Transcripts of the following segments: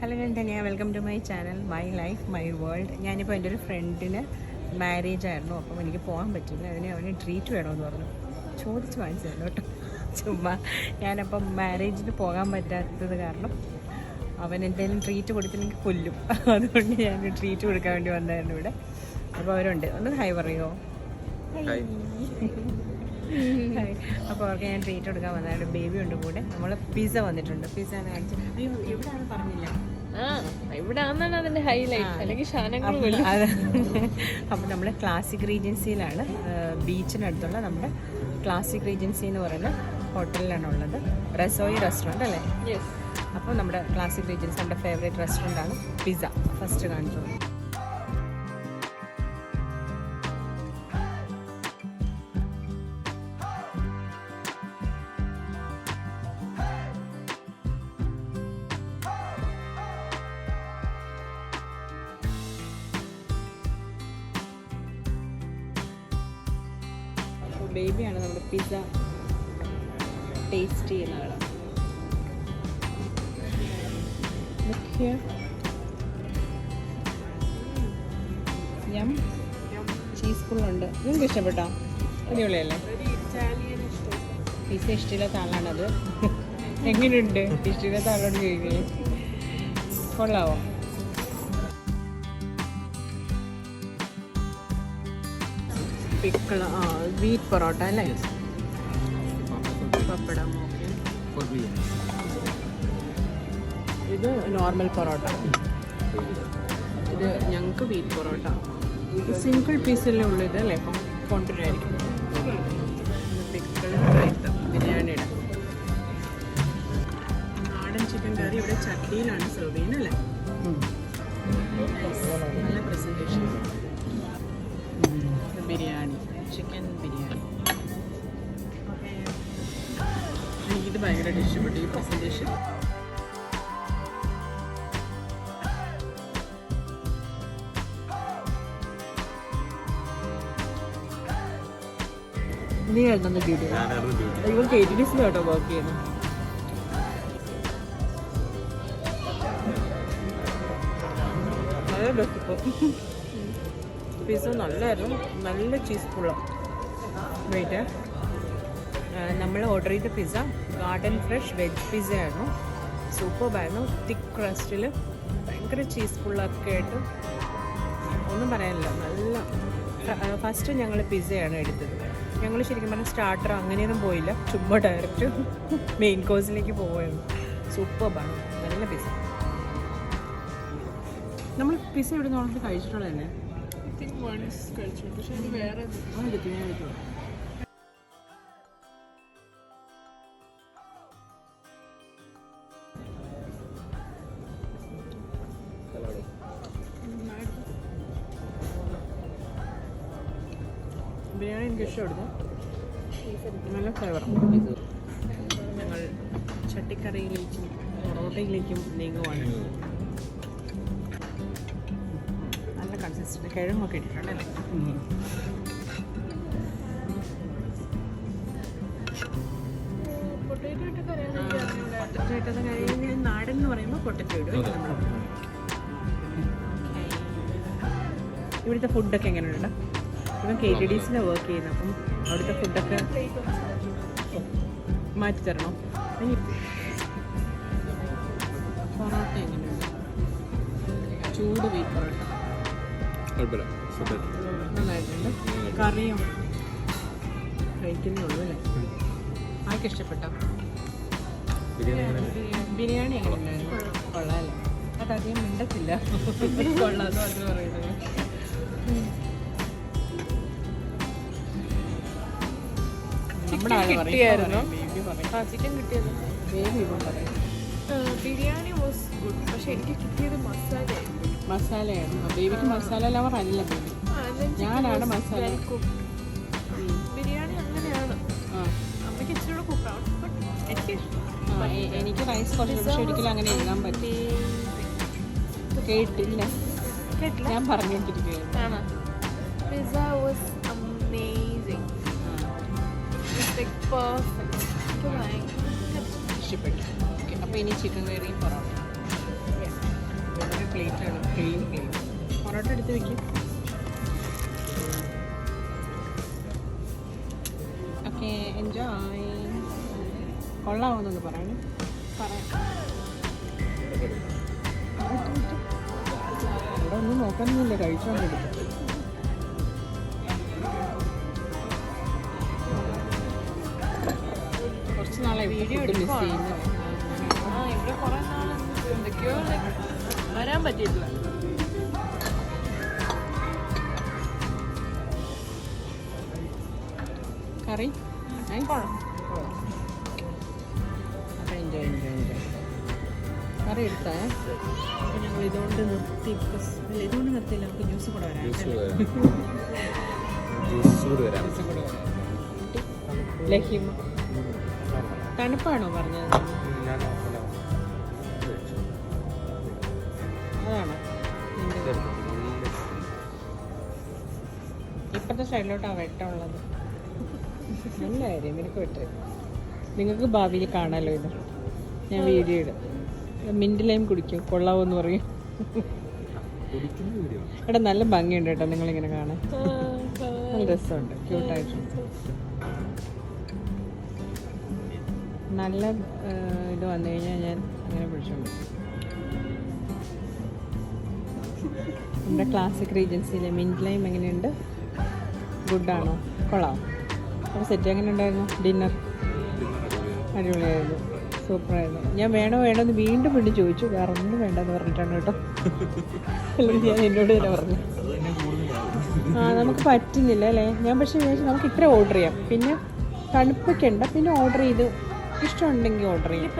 Hello Dhanya, welcome to my channel my life my world. ഞാനിപ്പോൾ എൻ്റെ ഒരു ഫ്രണ്ടിന് മാരേജ് ആയിരുന്നു, അപ്പം എനിക്ക് പോകാൻ പറ്റില്ല. അവന് ട്രീറ്റ് വേണമെന്ന് പറഞ്ഞു, ചോദിച്ച് വാങ്ങിച്ചതല്ലോ കേട്ടോ. ചുമ്മാ ഞാനപ്പം മാരേജിന് പോകാൻ പറ്റാത്തത് കാരണം അവൻ എന്തെങ്കിലും ട്രീറ്റ് കൊടുത്തില്ലെങ്കിൽ കൊല്ലും. അതുകൊണ്ട് ഞാൻ ട്രീറ്റ് കൊടുക്കാൻ വേണ്ടി വന്നായിരുന്നു ഇവിടെ. അപ്പോൾ അവരുണ്ട്, ഒന്ന് ഹൈ പറയോ. അപ്പോൾ അവർക്ക് ഞാൻ ട്രീറ്റ് കൊടുക്കാൻ വന്നതാണ്. ബേബി ഉണ്ട് കൂടെ. നമ്മൾ പിസ്സ വന്നിട്ടുണ്ട്. പിസ്സ കാണിച്ചു. അയ്യോ, എവിടെയാണ് പറഞ്ഞില്ല. ഇവിടാന്നാണ് അതിന്റെ ഹൈലൈറ്റ്, അല്ലെങ്കിൽ അപ്പോൾ നമ്മൾ ക്ലാസിക് റീജൻസിയിലാണ്, ബീച്ചിനടുത്തുള്ള നമ്മുടെ ക്ലാസിക് റീജൻസി എന്ന് പറയുന്ന ഹോട്ടലിലാണ് ഉള്ളത്. റസോയി റെസ്റ്റോറൻറ്റ് അല്ലേ? അപ്പോൾ നമ്മുടെ ക്ലാസിക് റീജൻസി നമ്മുടെ ഫേവറേറ്റ് റെസ്റ്റോറൻ്റാണ്. പിസ്സ ഫസ്റ്റ് കാണിച്ചത്. ബേബിയാണ് നമ്മുടെ പിസ്സ ടേസ്റ്റ് ചെയ്യുന്ന ആള്. ചീസ് ഫുള്ളുണ്ട്. നിങ്ങൾക്ക് ഇഷ്ടപ്പെട്ടോ? അടിപൊളിയല്ലേ? പിസ്സ ഇഷ്ടമില്ലാത്ത ആളാണത്. എങ്ങനെയുണ്ട്? ഇഷ്ടമില്ലാത്ത ആളോട് ചോദിക്കുകയും കൊള്ളാവോ? പിക്കിള്, വീറ്റ് പൊറോട്ട അല്ലേ? പപ്പടം. ഓക്കെ, ഇത് നോർമൽ പൊറോട്ട. ഇത് ഞങ്ങൾക്ക് വീറ്റ് പൊറോട്ട. ഇത് സിംഗിൾ പീസല്ലേ ഉള്ളൂ ഇത് അല്ലേ? ഇപ്പം ക്വാണ്ടിറ്റി ആയിരിക്കും. പിക്കിള്, ബിരിയാണിയുടെ നാടൻ ചിക്കൻ കറി ഇവിടെ ചട്ടിയിലാണ് സെർവ് ചെയ്യുന്നത് അല്ലേ? നല്ല പ്രസൻറ്റേഷൻ. ബിരിയാണി, ചിക്കൻ ബിരിയാണി. എനിക്കിത് ഭയങ്കരമായിട്ട് ഇഷ്ടപ്പെട്ടു ഈ പ്രസൻറ്റേഷൻ. നീ എഴുതുന്ന ഡ്യൂട്ടി ഇവൻ KTDC കേട്ടോ വർക്ക് ചെയ്യുന്നു. നല്ല ബെസ്റ്റ്. പിസ്സ നല്ലായിരുന്നു, നല്ല ചീസ് ഫുള്ള. വെയിറ്റ്, നമ്മൾ ഓർഡർ ചെയ്ത pizza garden fresh veg pizza ആയിരുന്നു. സൂപ്പർബായിരുന്നു. തിക്ക് ക്രസ്റ്റിൽ ഭയങ്കര ചീസ് ഫുള്ളൊക്കെ ആയിട്ട് ഒന്നും പറയാനില്ല. നല്ല ഫസ്റ്റ് ഞങ്ങൾ പിസ്സയാണ് എടുത്തത്. ഞങ്ങൾ ശരിക്കും പറഞ്ഞാൽ സ്റ്റാർട്ടർ അങ്ങനെയൊന്നും പോയില്ല, ചുമ്മാ ഡയറക്റ്റ് മെയിൻ കോഴ്സിലേക്ക് പോകുമായിരുന്നു. സൂപ്പർബാണ്, നല്ല പിസ്സ. നമ്മൾ പിസ്സ ഇവിടെ നിന്ന് ഓൾറെഡി കഴിച്ചിട്ടുള്ളത് തന്നെ. ബിരിയാണി എനിക്ക് ഇഷ്ടപ്പെടുന്നു, നല്ല ഫ്ലേവറാണ്. ഞങ്ങൾ ചട്ടിക്കറിയിലേക്കും പൊറോട്ടയിലേക്കും നീങ്ങുവാണ്. നല്ല കൺസിസ്റ്റൻറ്റ്, കിഴങ്ങൊക്കെ ഇട്ടിട്ടുണ്ടല്ലേ? പൊട്ടറ്റോ ഇട്ടത് കഴിഞ്ഞ് നാടൻ എന്ന് പറയുമ്പോൾ പൊട്ടറ്റോ ഇടും നമ്മൾ. ഇവിടുത്തെ ഫുഡൊക്കെ എങ്ങനെയുണ്ട്? ഇപ്പം KTDC വർക്ക് ചെയ്യുന്നത്, അപ്പം അവിടുത്തെ ഫുഡൊക്കെ മാറ്റി തരണോ? പൊറോട്ട എങ്ങനെയുണ്ട്? ചൂട് വീറ്റ് പൊറോട്ട നന്നായിട്ടുണ്ട്. കറിയും കഴിക്കുന്നേ ഉള്ളൂ അല്ലേ? ആർക്ക് ഇഷ്ടപ്പെട്ടോ? ബിരിയാണി എങ്ങനെയുണ്ടായിരുന്നു? കൊള്ളാം അല്ലേ? അതധികം മിണ്ടത്തില്ല, കൊള്ളാന്ന് മാത്രം പറയുന്നത്. ചിക്കൻ കിട്ടിയത് ബിരിയാണി വാസ് ഗുഡ്, പക്ഷെ എനിക്ക് കിട്ടിയത് മസാലയായിരുന്നു. ബേബിക്ക് മസാല ലവർ അല്ല ബേബി, ഞാനാണ് മസാല. ബിരിയാണി അങ്ങനെയാണ്, അമ്മയ്ക്ക് ഇച്ചിരി കൂടെ കുക്കാണ്. എനിക്ക് റൈസ് കുറച്ച്, പക്ഷെ ഒരിക്കലും അങ്ങനെ എഴുതാൻ പറ്റി. കേട്ടില്ല, ഞാൻ പറഞ്ഞോണ്ടിരിക്കുകയാണ്. Pizza was amazing, perfect. ഇഷ്ടപ്പെട്ടു. ഓക്കെ, അപ്പോൾ ഇനി ചിക്കൻ കറിയും പൊറോട്ട. പൊറോട്ട എടുത്ത് വെക്കും. Okay, enjoy. കൊള്ളാവുന്നൊന്ന് പറയണേ. ഇവിടെ ഒന്നും നോക്കാനൊന്നുമില്ല, കഴിച്ചോണ്ടിരിക്കും. കുറച്ച് നാളെ വീഡിയോ മിസ് ചെയ്യുന്നു. ഇവിടെ കുറെ നാളെ എന്തൊക്കെയോ വരാൻ പറ്റിയിട്ടില്ല. കറി അപ്പം എൻജോയ്. കറി എടുത്തേ. അപ്പോൾ ഞങ്ങൾ ഇതുകൊണ്ട് നിർത്തി. ഇതുകൊണ്ട് നിർത്തിയില്ല, നമുക്ക് ജ്യൂസ് കൂടെ വരാം. ജ്യൂസ് കൂടെ വരാം. ലഹിമ തണുപ്പാണോ പറഞ്ഞത്? അതാണോ? ഇപ്പോഴത്തെ സൈഡിലോട്ടാണ് വെട്ടമുള്ളത്. നല്ല കാര്യം, എനിക്ക് വെട്ട്. നിങ്ങൾക്ക് ഭാവിയിൽ കാണാമല്ലോ ഇത്. ഞാൻ വീഡിയോ ഇടും. മിൻറ്റ് ലൈം കുടിക്കും, കൊള്ളാവോന്ന് പറയും. എടാ നല്ല ഭംഗിയുണ്ട് കേട്ടോ നിങ്ങളിങ്ങനെ കാണാൻ. നല്ല രസമുണ്ട്, ക്യൂട്ടായിട്ടുണ്ട്. നല്ല ഇത് വന്നു കഴിഞ്ഞാൽ ഞാൻ അങ്ങനെ പിടിച്ചോണ്ട്. നമ്മുടെ ക്ലാസിക് റീജൻസിയിലെ മിൻറ്റ് ലൈം എങ്ങനെയുണ്ട്? ഗുഡാണോ? കൊള്ളാം. അപ്പോൾ സെറ്റ് എങ്ങനെ ഉണ്ടായിരുന്നു? ഡിന്നർ അടിപൊളിയായിരുന്നു, സൂപ്പറായിരുന്നു. ഞാൻ വേണോ എന്ന് വീണ്ടും ചോദിച്ചു. വേറെ ഒന്നും വേണ്ടെന്ന് പറഞ്ഞിട്ടാണ് കേട്ടോ. അല്ലെങ്കിൽ ഞാൻ എന്നോട് തന്നെ പറഞ്ഞു നമുക്ക് പറ്റുന്നില്ല അല്ലേ. ഞാൻ പക്ഷേ വിചാരിച്ചു നമുക്ക് ഇത്ര ഓർഡർ ചെയ്യാം, പിന്നെ തണുപ്പൊക്കെയുണ്ട്, പിന്നെ ഓർഡർ ചെയ്ത് ഇഷ്ടമുണ്ടെങ്കിൽ ഓർഡർ ചെയ്യും.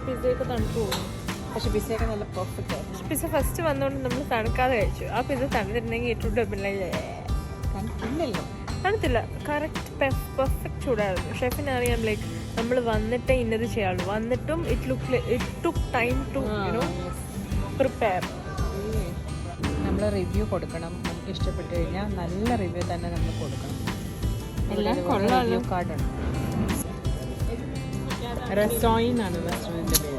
പിസയൊക്കെ തണുപ്പ് പോകും. പക്ഷെ പിസയൊക്കെ നല്ല പെർഫെക്റ്റ് ആയിരുന്നു. പിസ ഫസ്റ്റ് വന്നുകൊണ്ട് നമ്മൾ തണുക്കാതെ കഴിച്ചു. ആ പിസ തണുത്തിരുന്നെങ്കിൽ ഏറ്റവും ഡബിളായി തണുപ്പില്ലല്ലോ. തണുത്തില്ല, കറക്റ്റ് പെർഫെക്റ്റ് ചൂടായിരുന്നു. ഷെഫിന് അറിയാം, ലൈക്ക് നമ്മൾ വന്നിട്ടേ ഇന്നത് ചെയ്യാറുള്ളൂ. വന്നിട്ടും it took time to prepare. നമ്മൾ റിവ്യൂ കൊടുക്കണം. നമുക്ക് ഇഷ്ടപ്പെട്ട് കഴിഞ്ഞാൽ നല്ല റിവ്യൂ തന്നെ നമ്മൾ കൊടുക്കണം. എല്ലാം കൊള്ളാം. റിവ്യൂ കാർഡുണ്ട്. റെസോയിൻ ആണ് റെസ്റ്റോറൻറ്റിൻ്റെ പേര്.